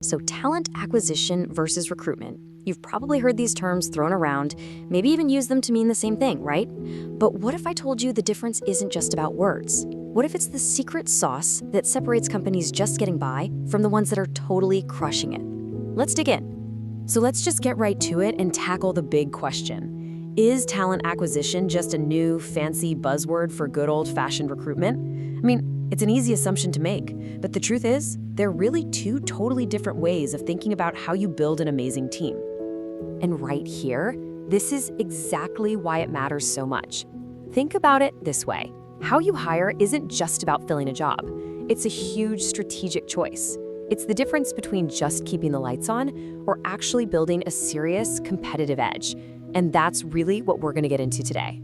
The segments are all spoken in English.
So, talent acquisition versus recruitment. You've probably heard these terms thrown around, maybe even used them to mean the same thing, right? But what if I told you the difference isn't just about words? What if it's the secret sauce that separates companies just getting by from the ones that are totally crushing it? Let's dig in. So let's just get right to it and tackle the big question. Is talent acquisition just a new, fancy buzzword for good old-fashioned recruitment? I mean, it's an easy assumption to make, but the truth is, they're really two totally different ways of thinking about how you build an amazing team. And right here, this is exactly why it matters so much. Think about it this way. How you hire isn't just about filling a job. It's a huge strategic choice. It's the difference between just keeping the lights on or actually building a serious competitive edge. And that's really what we're going to get into today.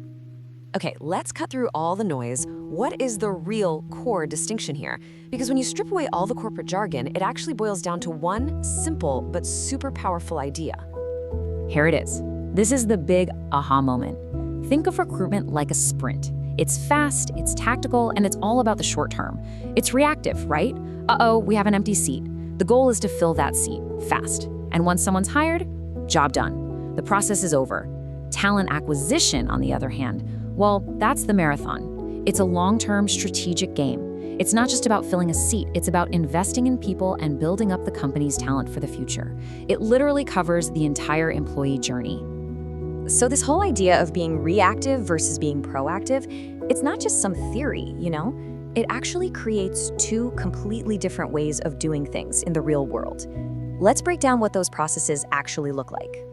Okay, let's cut through all the noise. What is the real core distinction here? Because when you strip away all the corporate jargon, it actually boils down to one simple but super powerful idea. Here it is. This is the big aha moment. Think of recruitment like a sprint. It's fast, it's tactical, and it's all about the short term. It's reactive, right? Uh-oh, we have an empty seat. The goal is to fill that seat fast. And once someone's hired, job done. The process is over. Talent acquisition, on the other hand, well, that's the marathon. It's a long-term strategic game. It's not just about filling a seat, it's about investing in people and building up the company's talent for the future. It literally covers the entire employee journey. So this whole idea of being reactive versus being proactive, it's not just some theory, you know? It actually creates two completely different ways of doing things in the real world. Let's break down what those processes actually look like.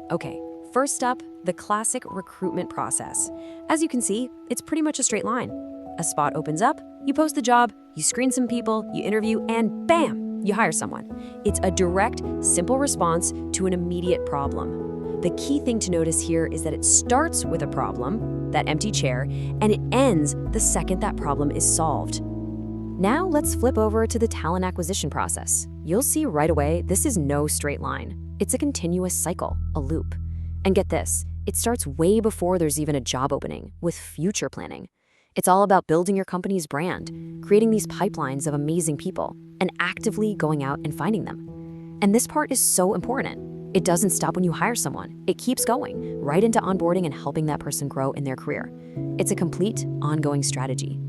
Okay. First up, the classic recruitment process. As you can see, it's pretty much a straight line. A spot opens up, you post the job, you screen some people, you interview, and bam, you hire someone. It's a direct, simple response to an immediate problem. The key thing to notice here is that it starts with a problem, that empty chair, and it ends the second that problem is solved. Now let's flip over to the talent acquisition process. You'll see right away this is no straight line. It's a continuous cycle, a loop. And get this, it starts way before there's even a job opening, with future planning. It's all about building your company's brand, creating these pipelines of amazing people, and actively going out and finding them. And this part is so important. It doesn't stop when you hire someone. It keeps going, right into onboarding and helping that person grow in their career. It's a complete, ongoing strategy.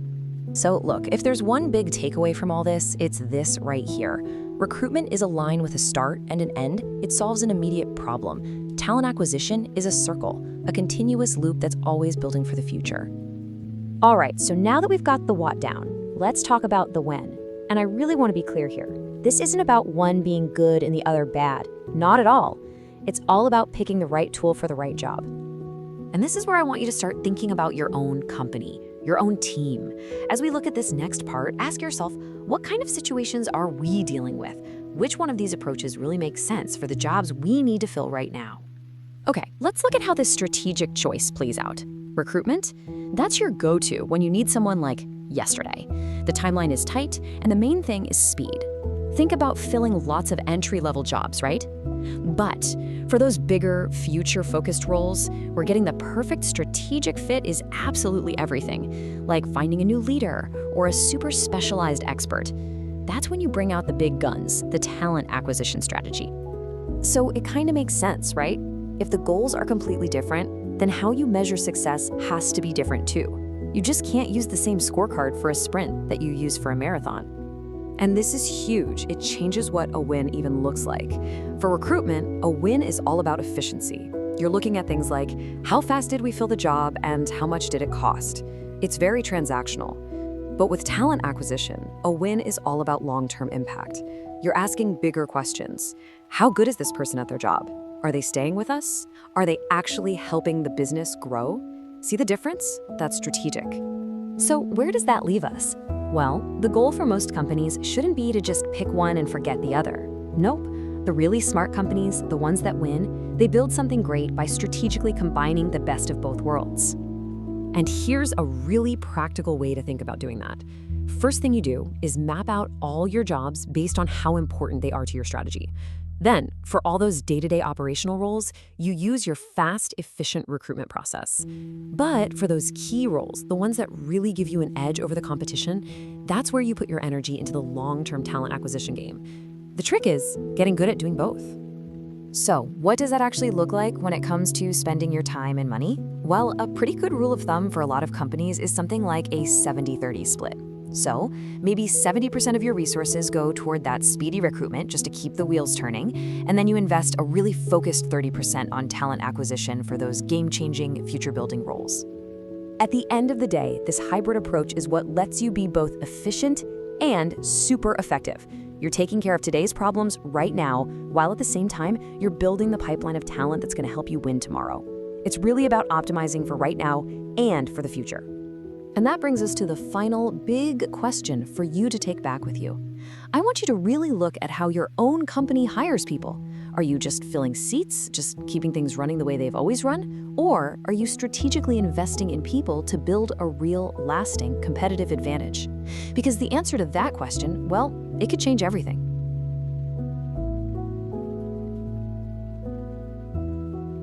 So look, if there's one big takeaway from all this, it's this right here. Recruitment is a line with a start and an end. It solves an immediate problem. Talent acquisition is a circle, a continuous loop that's always building for the future. All right, so now that we've got the what down, let's talk about the when. And I really want to be clear here. This isn't about one being good and the other bad. Not at all. It's all about picking the right tool for the right job. And this is where I want you to start thinking about your own company, your own team. As we look at this next part, ask yourself, what kind of situations are we dealing with? Which one of these approaches really makes sense for the jobs we need to fill right now? Okay, let's look at how this strategic choice plays out. Recruitment? That's your go-to when you need someone like yesterday. The timeline is tight, and the main thing is speed. Think about filling lots of entry-level jobs, right? But for those bigger, future-focused roles, where getting the perfect strategic fit is absolutely everything, like finding a new leader or a super specialized expert. That's when you bring out the big guns, the talent acquisition strategy. So it kind of makes sense, right? If the goals are completely different, then how you measure success has to be different too. You just can't use the same scorecard for a sprint that you use for a marathon. And this is huge. It changes what a win even looks like. For recruitment, a win is all about efficiency. You're looking at things like, how fast did we fill the job and how much did it cost? It's very transactional. But with talent acquisition, a win is all about long-term impact. You're asking bigger questions. How good is this person at their job? Are they staying with us? Are they actually helping the business grow? See the difference? That's strategic. So where does that leave us? Well, the goal for most companies shouldn't be to just pick one and forget the other. Nope. The really smart companies, the ones that win, they build something great by strategically combining the best of both worlds. And here's a really practical way to think about doing that. First thing you do is map out all your jobs based on how important they are to your strategy. Then, for all those day-to-day operational roles, you use your fast, efficient recruitment process. But for those key roles, the ones that really give you an edge over the competition, that's where you put your energy into the long-term talent acquisition game. The trick is getting good at doing both. So, what does that actually look like when it comes to spending your time and money? Well, a pretty good rule of thumb for a lot of companies is something like a 70-30 split. So, maybe 70% of your resources go toward that speedy recruitment just to keep the wheels turning, and then you invest a really focused 30% on talent acquisition for those game-changing, future-building roles. At the end of the day, this hybrid approach is what lets you be both efficient and super effective. You're taking care of today's problems right now, while at the same time, you're building the pipeline of talent that's going to help you win tomorrow. It's really about optimizing for right now and for the future. And that brings us to the final big question for you to take back with you. I want you to really look at how your own company hires people. Are you just filling seats, just keeping things running the way they've always run? Or are you strategically investing in people to build a real, lasting competitive advantage? Because the answer to that question, well, it could change everything.